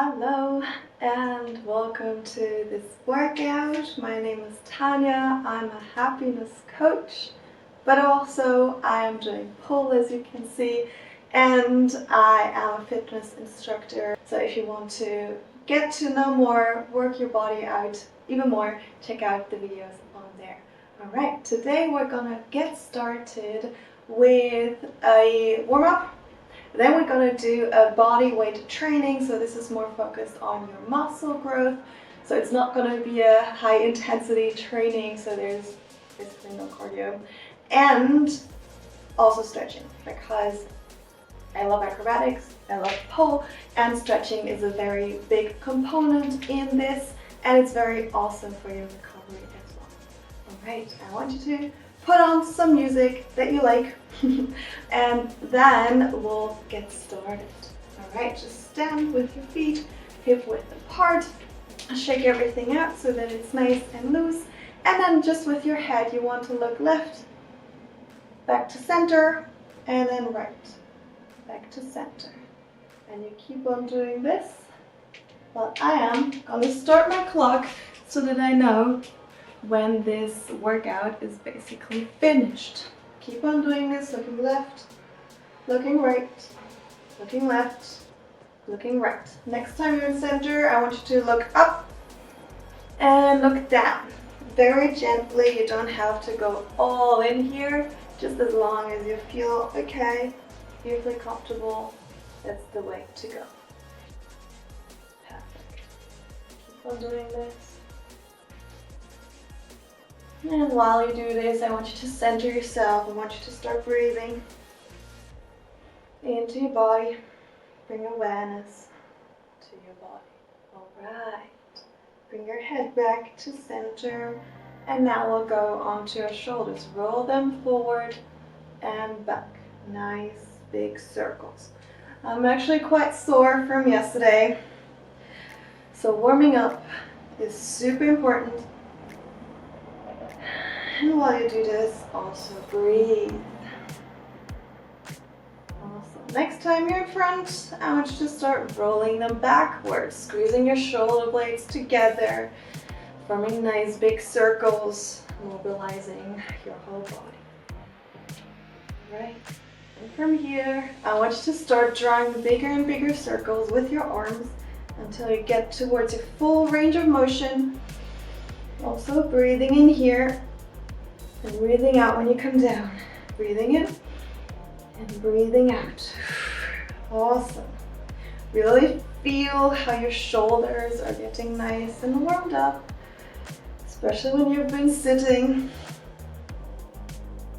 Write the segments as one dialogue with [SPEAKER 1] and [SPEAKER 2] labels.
[SPEAKER 1] Hello and welcome to this workout. My name is Tanya. I'm a happiness coach, but also I am doing pull, as you can see, and I am a fitness instructor. So if you want to get to know more, work your body out even more, check out the videos on there. Alright, today we're gonna get started with a warm-up. Then we're going to do a body weight training, so this is more focused on your muscle growth. So it's not going to be a high intensity training, so there's basically no cardio. And also stretching, because I love acrobatics, I love pole, and stretching is a very big component in this, and it's very awesome for your recovery as well. Alright, I want you to put on some music that you like and then we'll get started. Alright, just stand with your feet hip width apart, shake everything out so that it's nice and loose, and then just with your head you want to look left, back to center, and then right, back to center. And you keep on doing this. Well, I am going to start my clock so that I know when this workout is basically finished. Keep on doing this, looking left, looking right, looking left, looking right. Next time you're in center, I want you to look up and look down. Very gently, you don't have to go all in here, just as long as you feel okay, you feel comfortable, that's the way to go. Perfect. Keep on doing this. And while you do this, I want you to center yourself. I want you to start breathing into your body. Bring awareness to your body. Alright. Bring your head back to center. And now we'll go onto your shoulders. Roll them forward and back. Nice big circles. I'm actually quite sore from yesterday. So warming up is super important. And while you do this, also breathe. Awesome. Next time you're in front, I want you to start rolling them backwards, squeezing your shoulder blades together, forming nice big circles, mobilizing your whole body. Right. And from here, I want you to start drawing bigger and bigger circles with your arms until you get towards your full range of motion. Also breathing in here. And breathing out when you come down. Breathing in and breathing out. Awesome. Really feel how your shoulders are getting nice and warmed up, especially when you've been sitting.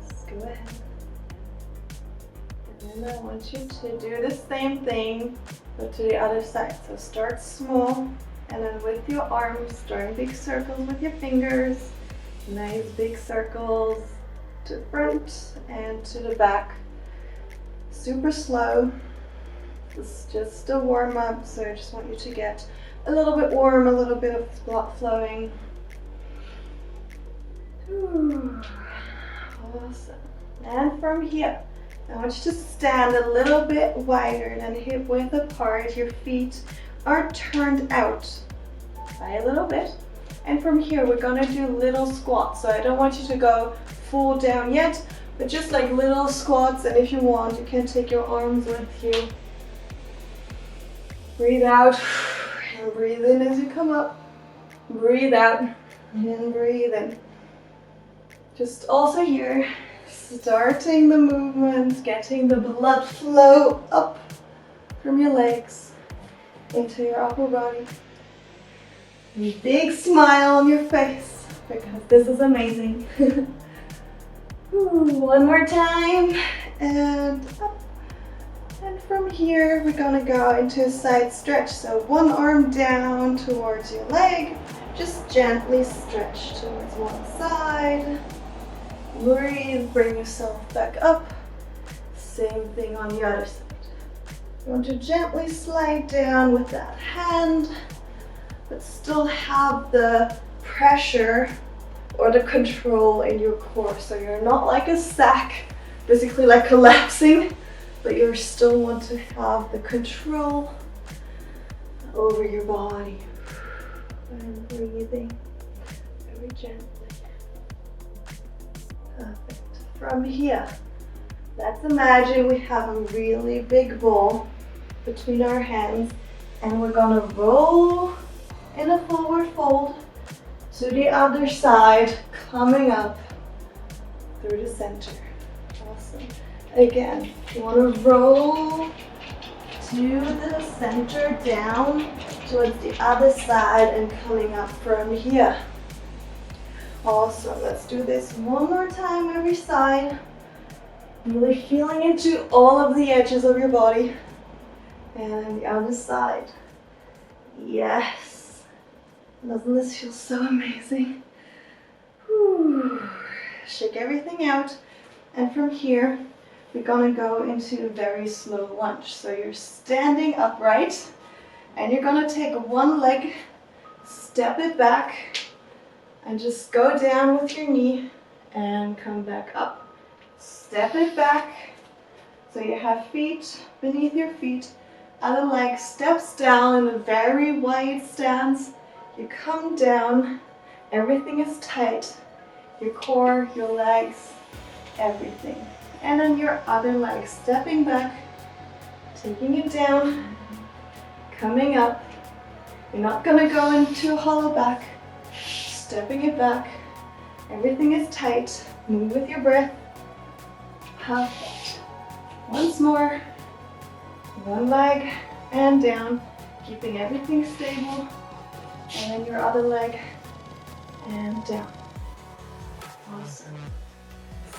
[SPEAKER 1] Just go ahead. And then I want you to do the same thing, but to the other side. So start small, and then with your arms, drawing big circles with your fingers. Nice big circles to the front and to the back. Super slow. This is just a warm up, so I just want you to get a little bit warm, a little bit of blood flowing. Ooh, awesome. And from here, I want you to stand a little bit wider than hip width apart. Your feet are turned out by a little bit. And from here, we're gonna do little squats. So I don't want you to go full down yet, but just like little squats. And if you want, you can take your arms with you. Breathe out and breathe in as you come up. Breathe out and breathe in. Just also here, starting the movements, getting the blood flow up from your legs into your upper body. Big smile on your face, because this is amazing. Ooh, one more time, and up. And from here, we're gonna go into a side stretch. So one arm down towards your leg, just gently stretch towards one side. Breathe, bring yourself back up. Same thing on the other side. You want to gently slide down with that hand, but still have the pressure or the control in your core. So you're not like a sack, basically like collapsing, but you still want to have the control. over your body. And breathing very gently. Perfect. From here, let's imagine we have a really big ball between our hands, and we're gonna roll in a forward fold to the other side, coming up through the center. Awesome. Again, you want to roll to the center, down towards the other side, and coming up from here. Awesome. Let's do this one more time every side. Really feeling into all of the edges of your body. And the other side. Yes. Doesn't this feel so amazing? Whew. Shake everything out. And from here, we're gonna go into a very slow lunge. So you're standing upright, and you're gonna take one leg, step it back, and just go down with your knee and come back up. Step it back. So you have feet beneath your feet. Other leg steps down in a very wide stance. You come down. Everything is tight. Your core, your legs, everything. And then your other leg stepping back, taking it down, coming up. You're not gonna go into a hollow back. Stepping it back. Everything is tight. Move with your breath. Perfect. Once more. One leg and down, keeping everything stable. And then your other leg and down. Awesome.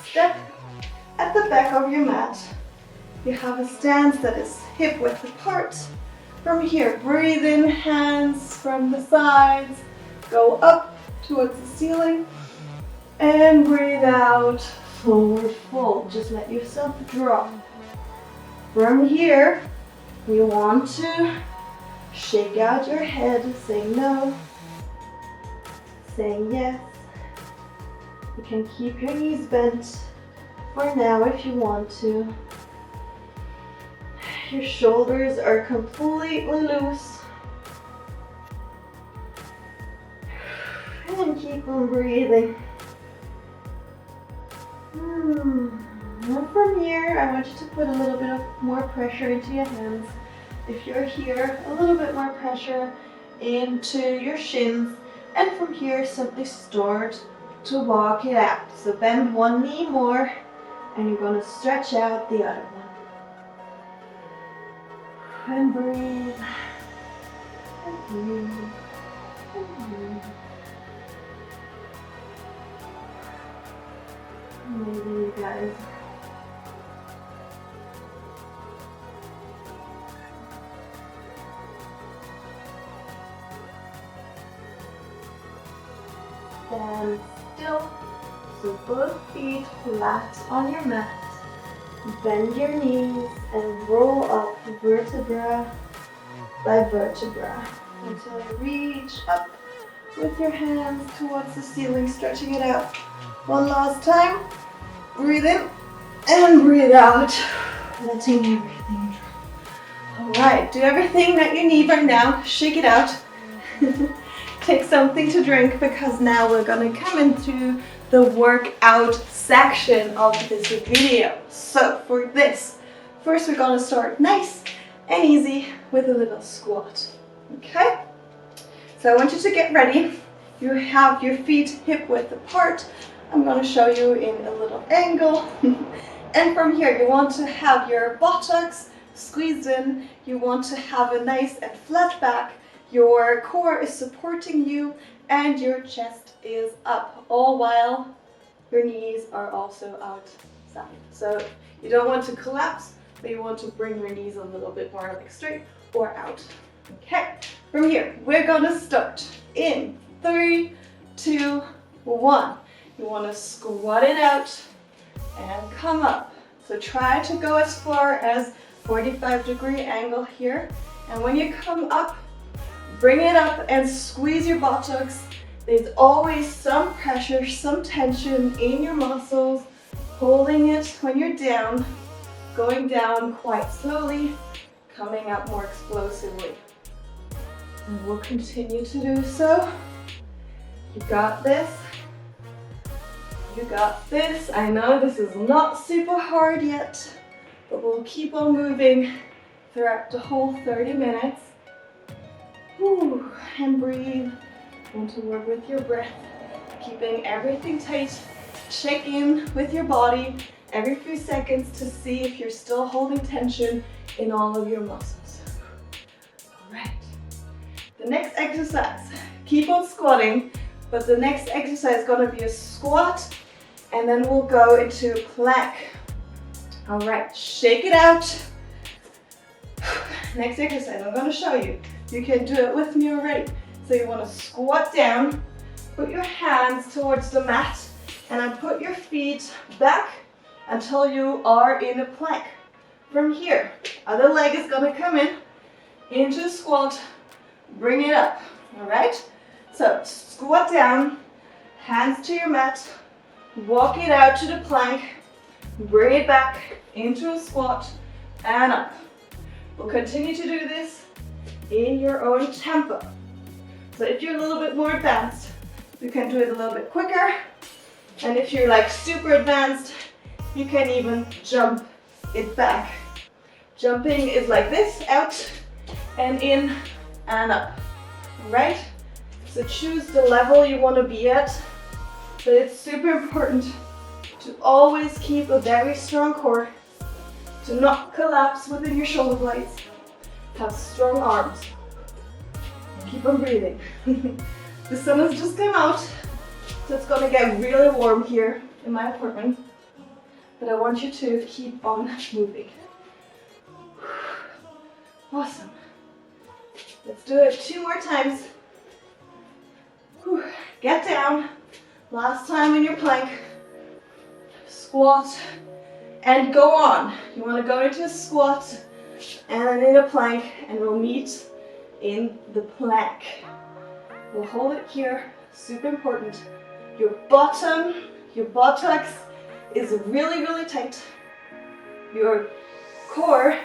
[SPEAKER 1] Step at the back of your mat. You have a stance that is hip width apart. From here, breathe in, hands from the sides. Go up towards the ceiling. And breathe out, forward fold. Just let yourself drop. From here, you want to shake out your head, saying no, saying yes. You can keep your knees bent for now if you want to. Your shoulders are completely loose. And keep on breathing. And from here, I want you to put a little bit of more pressure into your hands. If you're here, a little bit more pressure into your shins. And from here, simply start to walk it out. So bend one knee more, and you're going to stretch out the other one. And breathe. And breathe. And breathe. Maybe you guys. Stand still, so both feet flat on your mat. Bend your knees and roll up vertebra by vertebra until you reach up with your hands towards the ceiling, stretching it out. One last time. Breathe in and breathe out, letting everything drop. All right, do everything that you need right now. Shake it out. Take something to drink, because now we're gonna come into the workout section of this video. So for this, first we're gonna start nice and easy with a little squat. Okay? So I want you to get ready. You have your feet hip width apart. I'm gonna show you in a little angle. And from here, you want to have your buttocks squeezed in. You want to have a nice and flat back. Your core is supporting you and your chest is up, all while your knees are also outside. So you don't want to collapse, but you want to bring your knees a little bit more like straight or out. Okay, from here, we're gonna start in 3, 2, 1. You want to squat it out and come up. So try to go as far as 45-degree angle here. And when you come up, bring it up and squeeze your buttocks. There's always some pressure, some tension in your muscles, holding it when you're down, going down quite slowly, coming up more explosively. And we'll continue to do so. You got this. You got this. I know this is not super hard yet, but we'll keep on moving throughout the whole 30 minutes. Whew. And breathe. Want to work with your breath, keeping everything tight. Check in with your body every few seconds to see if you're still holding tension in all of your muscles. All right. The next exercise, keep on squatting, but the next exercise is going to be a squat, and then we'll go into plank. All right, shake it out. Next exercise, I'm going to show you. You can do it with me already. So you want to squat down, put your hands towards the mat, and then put your feet back until you are in a plank. From here, other leg is going to come in into a squat, bring it up. All right? So squat down, hands to your mat, walk it out to the plank, bring it back into a squat and up. We'll continue to do this in your own tempo. So if you're a little bit more advanced, you can do it a little bit quicker. And if you're like super advanced, you can even jump it back. Jumping is like this, out and in and up, right? So choose the level you want to be at, but it's super important to always keep a very strong core, to not collapse within your shoulder blades, have strong arms, and keep on breathing. The sun has just come out, so it's gonna get really warm here in my apartment, but I want you to keep on moving. Awesome. Let's do it 2 more times. Get down. Last time in your plank. Squat and go on. You want to go into a squat and then in a plank, and we'll meet in the plank. We'll hold it here. Super important. Your bottom, your buttocks is really, really tight. Your core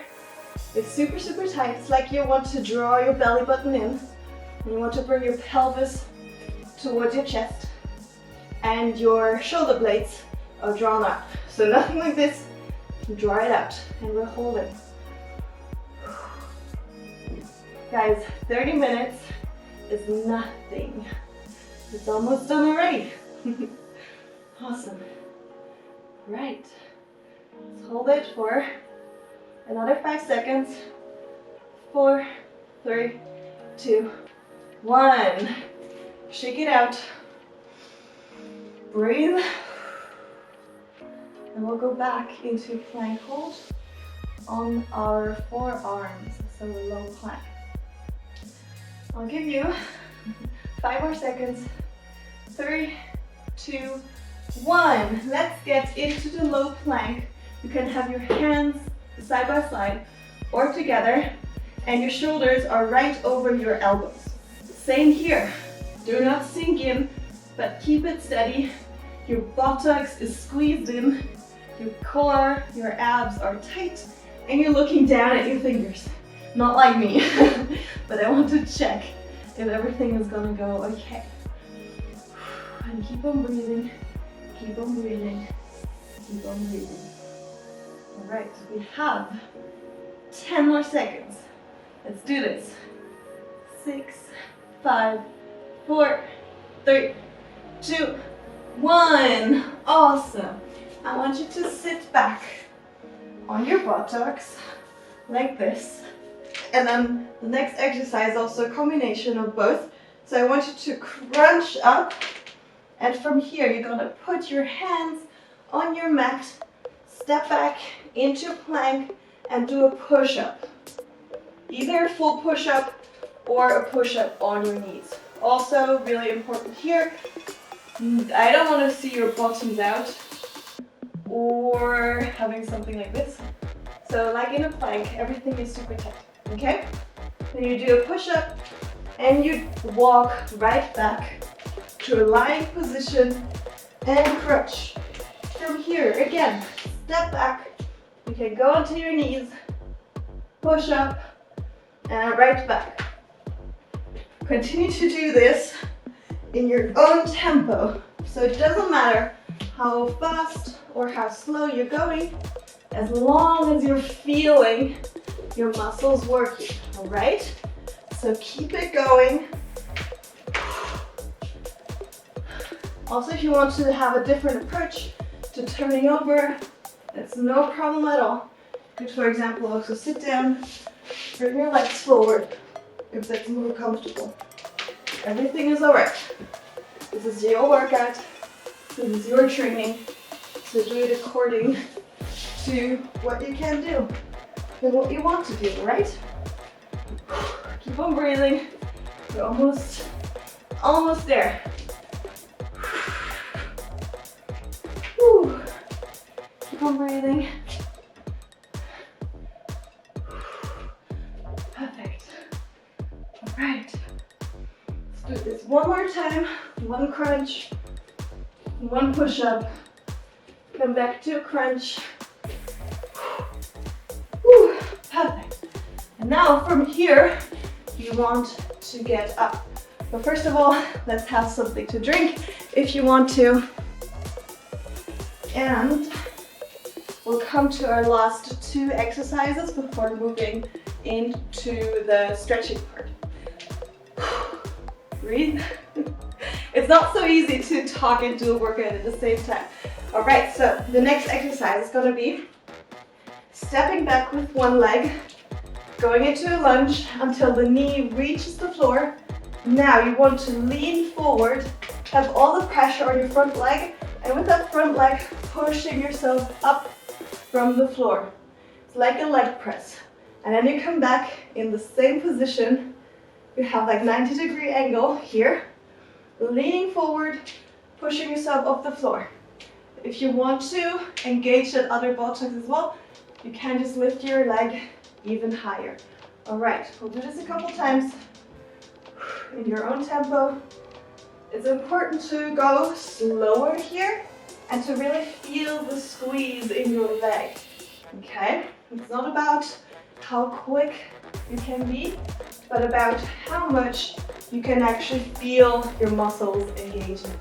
[SPEAKER 1] is super, super tight. It's like you want to draw your belly button in, and you want to bring your pelvis towards your chest, and your shoulder blades are drawn up. So nothing like this. Draw it out, and we'll hold it. Guys, 30 minutes is nothing. It's almost done already. Awesome. Right. Let's hold it for another 5 seconds. 4, 3, 2, 1. Shake it out. Breathe. And we'll go back into plank hold on our forearms, so a low plank. I'll give you 5 more seconds. 3, 2, 1. Let's get into the low plank. You can have your hands side by side or together, and your shoulders are right over your elbows. Same here. Do not sink in, but keep it steady. Your buttocks is squeezed in, your core, your abs are tight, and you're looking down at your fingers. Not like me, but I want to check if everything is gonna go okay. And keep on breathing, keep on breathing, keep on breathing. All right, we have 10 more seconds. Let's do this. 6, 5, 4, 3, 2, 1. Awesome. I want you to sit back on your buttocks like this. And then the next exercise is also a combination of both. So I want you to crunch up, and from here you're gonna put your hands on your mat, step back into plank, and do a push-up. Either a full push-up or a push-up on your knees. Also really important here, I don't want to see your bottoms out or having something like this. So like in a plank, everything is super tight, okay? Then you do a push-up and you walk right back to a lying position and crunch. From here, again, step back. You can go onto your knees, push up, and right back. Continue to do this in your own tempo. So it doesn't matter how fast or how slow you're going, as long as you're feeling your muscles working, all right? So keep it going. Also, if you want to have a different approach to turning over, that's no problem at all. You could, for example, also sit down, bring your legs forward, if that's more comfortable. Everything is all right. This is your workout. This is your training. So do it according to what you can do and what you want to do, right? Keep on breathing. You're almost there. Whew. Keep on breathing. Perfect. All right. Let's do this one more time. One crunch, one push-up. Come back to a crunch. Whew. Perfect. And now from here, you want to get up. But first of all, let's have something to drink if you want to. And we'll come to our last two exercises before moving into the stretching part. Breathe. It's not so easy to talk and do a workout at the same time. All right, so the next exercise is gonna be stepping back with one leg, going into a lunge until the knee reaches the floor. Now you want to lean forward, have all the pressure on your front leg, and with that front leg, pushing yourself up from the floor. It's like a leg press. And then you come back in the same position. You have like 90-degree angle here, leaning forward, pushing yourself off the floor. If you want to engage that other buttocks as well, you can just lift your leg even higher. All right, we'll do this a couple times in your own tempo. It's important to go slower here and to really feel the squeeze in your leg, okay? It's not about how quick you can be, but about how much you can actually feel your muscles engaging.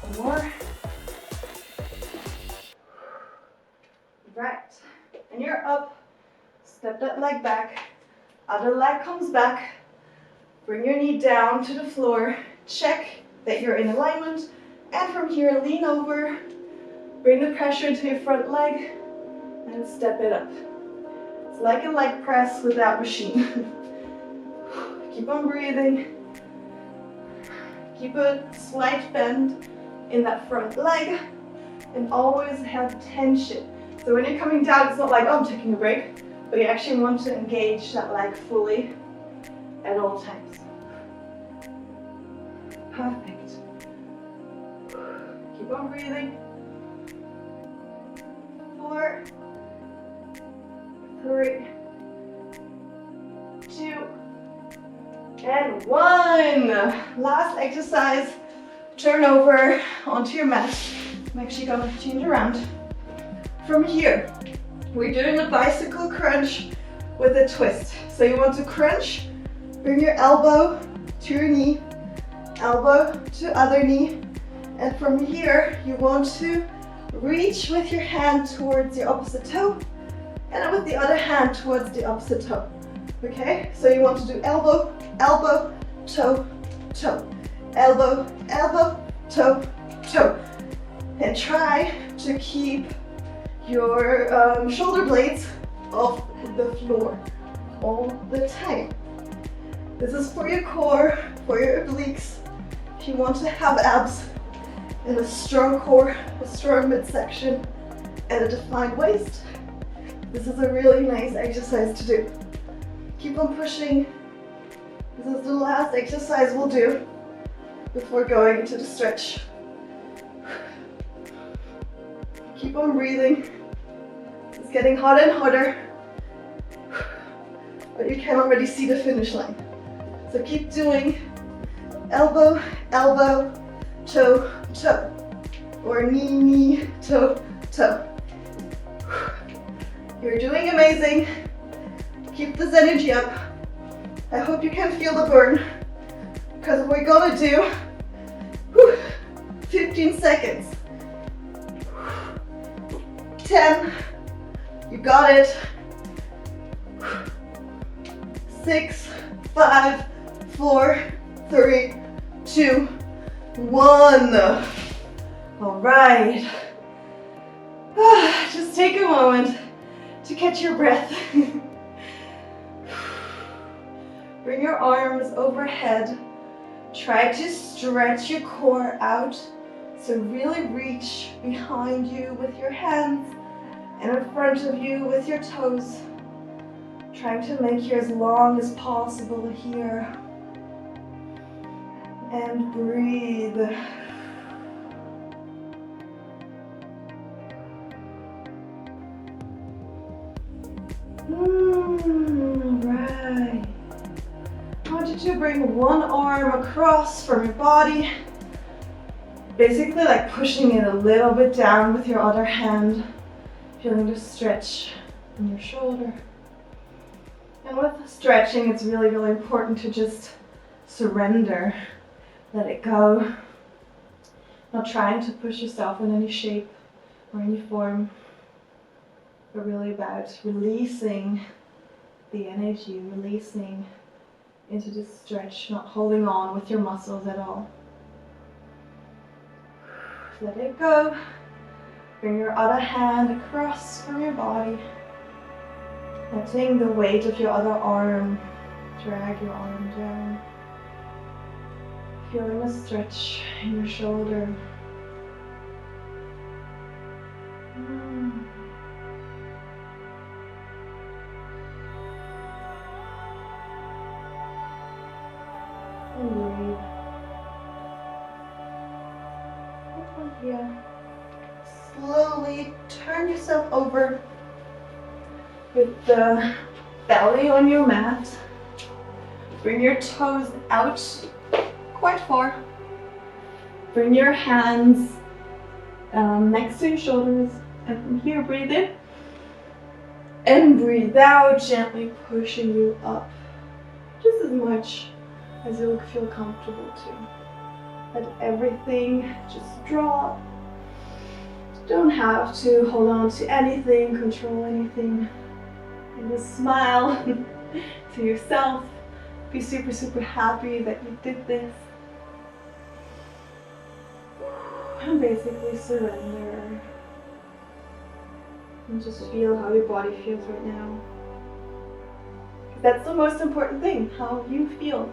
[SPEAKER 1] One more. Right, and you're up. Step that leg back. Other leg comes back. Bring your knee down to the floor. Check that you're in alignment. And from here, lean over. Bring the pressure into your front leg and step it up. It's like a leg press without machine. Keep on breathing. Keep a slight bend in that front leg and always have tension. So when you're coming down, it's not like, oh, I'm taking a break, but you actually want to engage that leg fully at all times. Perfect. Keep on breathing. 4, 3, 2, and 1. Last exercise. Turn over onto your mat. I'm actually gonna change around. From here, we're doing a bicycle crunch with a twist. So you want to crunch, bring your elbow to your knee, elbow to other knee, and from here you want to reach with your hand towards your opposite toe, and then with the other hand towards the opposite toe. Okay, so you want to do elbow, elbow, toe, toe, elbow, elbow, toe, toe, and try to keep your shoulder blades off the floor all the time. This is for your core, for your obliques. If you want to have abs and a strong core, a strong midsection, and a defined waist, this is a really nice exercise to do. Keep on pushing. This is the last exercise we'll do before going into the stretch. Keep on breathing. It's getting hotter and hotter, but you can already see the finish line. So keep doing elbow, elbow, toe, toe, or knee, knee, toe, toe. You're doing amazing. Keep this energy up. I hope you can feel the burn, because we're gonna do 15 seconds. 10, you got it. 6, 5, 4, 3, 2, 1. All right. Just take a moment to catch your breath. Bring your arms overhead. Try to stretch your core out. So really reach behind you with your hands and in front of you with your toes. Trying to make you as long as possible here. And breathe. Right. I want you to bring one arm across from your body. Basically like pushing it a little bit down with your other hand. Feeling the stretch in your shoulder. And with stretching, it's really, really important to just surrender. Let it go. Not trying to push yourself in any shape or any form, but really about releasing the energy, releasing into this stretch, not holding on with your muscles at all. Let it go. Bring your other hand across from your body. Letting the weight of your other arm drag your arm down. Feeling the stretch in your shoulder. And breathe. From here, slowly turn yourself over with the belly on your mat. Bring your toes out quite far. Bring your hands next to your shoulders, and from here breathe in and breathe out, gently pushing you up just as much as you'll feel comfortable to. Let everything just drop. Don't have to hold on to anything, control anything. And just smile to yourself. Be super, super happy that you did this. And basically surrender. And just feel how your body feels right now. That's the most important thing, how you feel.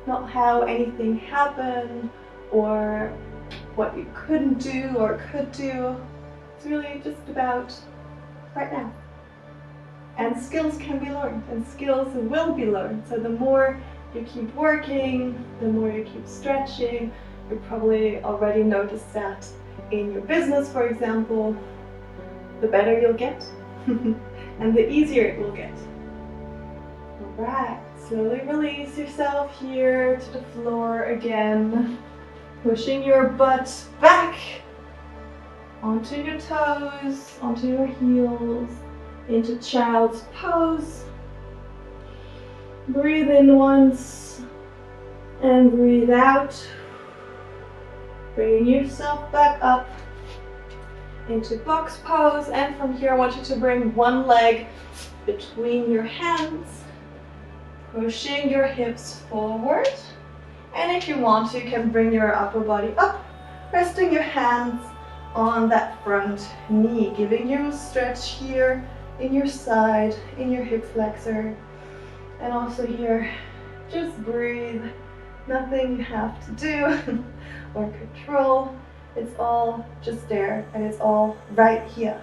[SPEAKER 1] Not how anything happened or what you couldn't do or could do. It's really just about right now. And skills can be learned, and skills will be learned. So the more you keep working, the more you keep stretching. You probably already noticed that in your business, for example, the better you'll get and the easier it will get. Alright, slowly release yourself here to the floor again. Pushing your butt back onto your toes, onto your heels, into child's pose. Breathe in once and breathe out. Bringing yourself back up into box pose, and from here I want you to bring one leg between your hands, pushing your hips forward. And if you want to, you can bring your upper body up, resting your hands on that front knee, giving you a stretch here in your side, in your hip flexor. And also here, just breathe. Nothing you have to do or control. It's all just there, and it's all right here.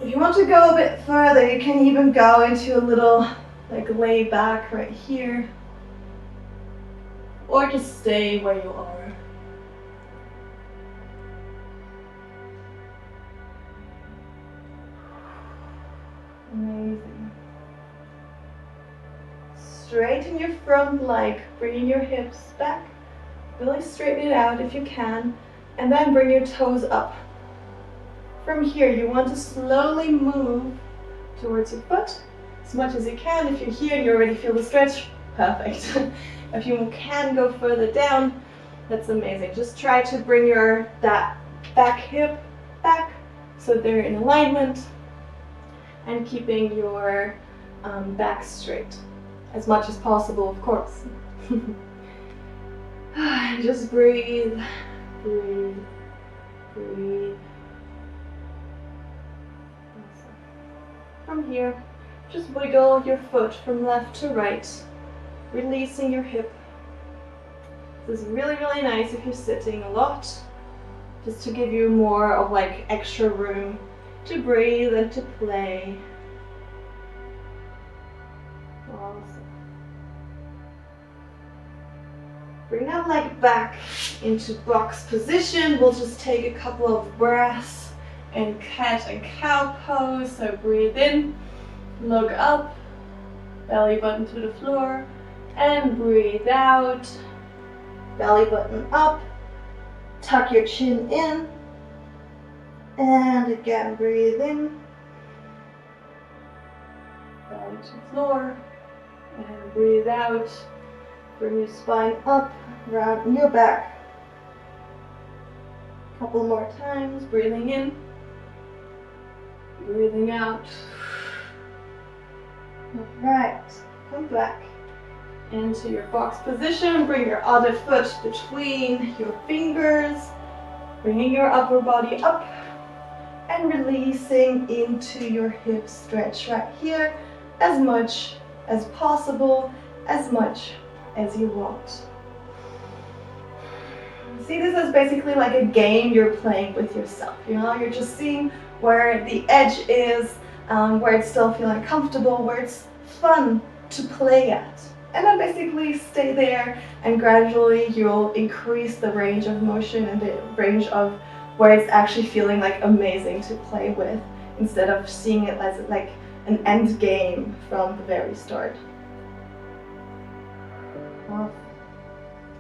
[SPEAKER 1] If you want to go a bit further, you can even go into a little like lay back right here, or just stay where you are. Amazing. Straighten your front leg, bringing your hips back. Really straighten it out if you can, and then bring your toes up. From here, you want to slowly move towards your foot, as much as you can. If you're here and you already feel the stretch, perfect. If you can go further down, that's amazing. Just try to bring that back hip back so they're in alignment, and keeping your back straight as much as possible, of course. Just breathe, breathe, breathe. From here, just wiggle your foot from left to right, releasing your hip. This is really, really nice if you're sitting a lot, just to give you more of like extra room to breathe and to play. Awesome. Bring that leg back into box position. We'll just take a couple of breaths in cat and cow pose. So breathe in, look up, belly button to the floor, and breathe out, belly button up, tuck your chin in, and again breathe in, belly to the floor, and breathe out. Bring your spine up, round your back. Couple more times, breathing in, breathing out. Alright, come back into your box position. Bring your other foot between your fingers, bringing your upper body up and releasing into your hip stretch right here, as much as possible, as much as you want. See, this is basically like a game you're playing with yourself. You know, you're just seeing where the edge is, where it's still feeling comfortable, where it's fun to play at. And then basically stay there, and gradually you'll increase the range of motion and the range of where it's actually feeling like amazing to play with, instead of seeing it as like an end game from the very start.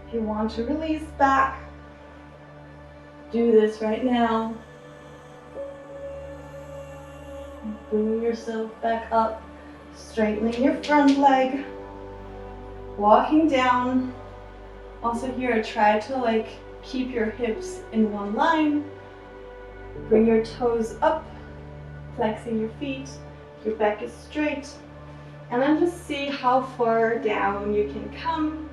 [SPEAKER 1] If you want to release back, do this right now. Bring yourself back up, straightening your front leg, walking down. Also here, try to like keep your hips in one line. Bring your toes up, flexing your feet, your back is straight. And then just see how far down you can come.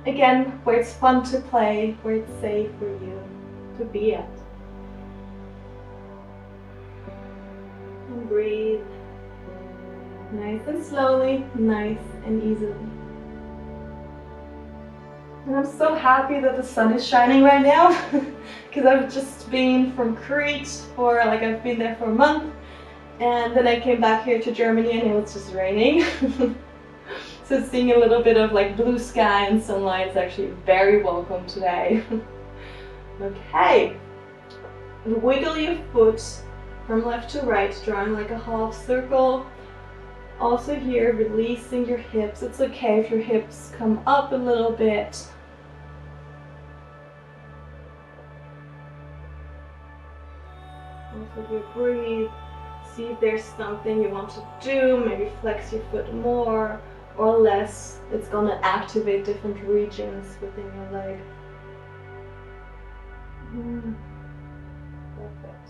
[SPEAKER 1] Again, where it's fun to play, where it's safe for you to be at. And breathe. Nice and slowly, nice and easily. And I'm so happy that the sun is shining right now, because I've just been from Crete for I've been there for a month. And then I came back here to Germany and it was just raining. So seeing a little bit of like blue sky and sunlight is actually very welcome today. Okay. Wiggle your foot from left to right, drawing like a half circle. Also here, releasing your hips. It's okay if your hips come up a little bit. Also here, breathe. See if there's something you want to do, maybe flex your foot more or less. It's going to activate different regions within your leg. Perfect.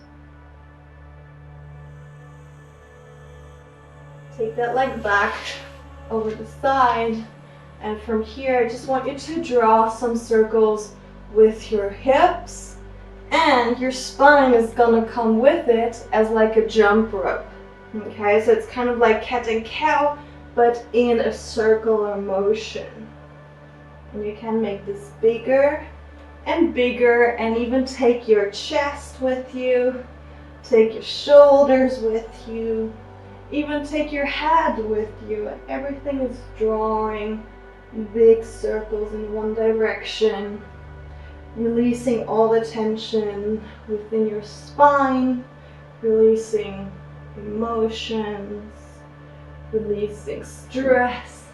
[SPEAKER 1] Take that leg back over the side, and from here I just want you to draw some circles with your hips. And your spine is gonna come with it as like a jump rope. Okay, so it's kind of like cat and cow, but in a circular motion. And you can make this bigger, and even take your chest with you, take your shoulders with you, even take your head with you, and everything is drawing big circles in one direction. Releasing all the tension within your spine, releasing emotions, releasing stress,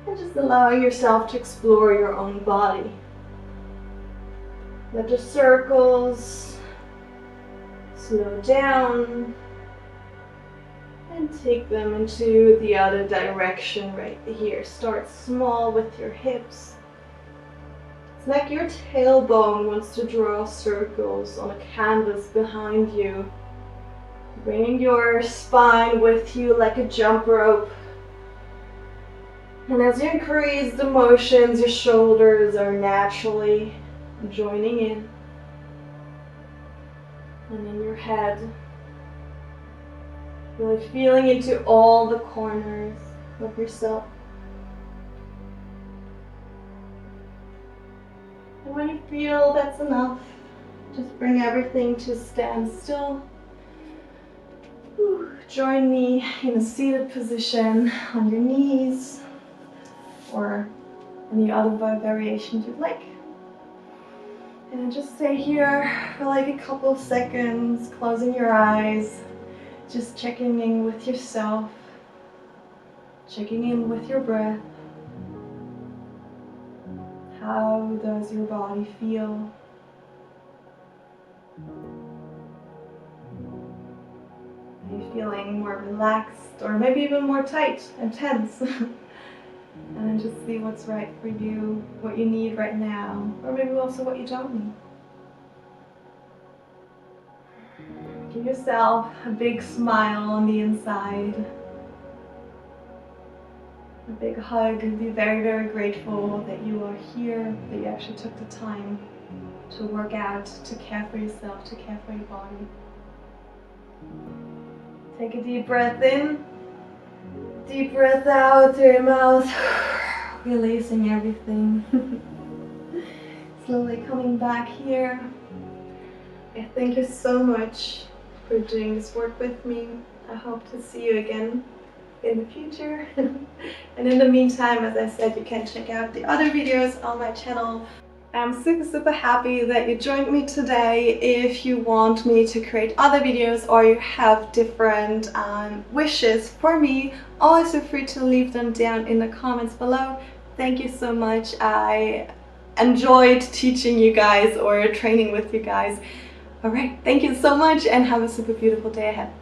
[SPEAKER 1] and just allowing yourself to explore your own body. Let the circles slow down, And take them into the other direction right here. Start small with your hips. It's like your tailbone wants to draw circles on a canvas behind you. Bring your spine with you like a jump rope. And as you increase the motions, your shoulders are naturally joining in. And in your head, really feeling into all the corners of yourself. And when you feel that's enough, just bring everything to a standstill. Join me in a seated position on your knees or any other variations you'd like. And just stay here for like a couple of seconds, closing your eyes, just checking in with yourself, checking in with your breath. How does your body feel? Are you feeling more relaxed or maybe even more tight and tense? And then just see what's right for you, what you need right now, or maybe also what you don't need. Give yourself a big smile on the inside. A big hug and be very, very grateful that you are here, that you actually took the time to work out, to care for yourself, to care for your body. Take a deep breath in, deep breath out through your mouth, releasing everything. Slowly coming back here. I thank you so much for doing this work with me. I hope to see you again in the future. And in the meantime, as I said, you can check out the other videos on my channel. I'm super happy that you joined me today. If you want me to create other videos or you have different wishes for me, always feel free to leave them down in the comments below. Thank you so much. I enjoyed teaching you guys or training with you guys. Alright, thank you so much and have a super beautiful day ahead.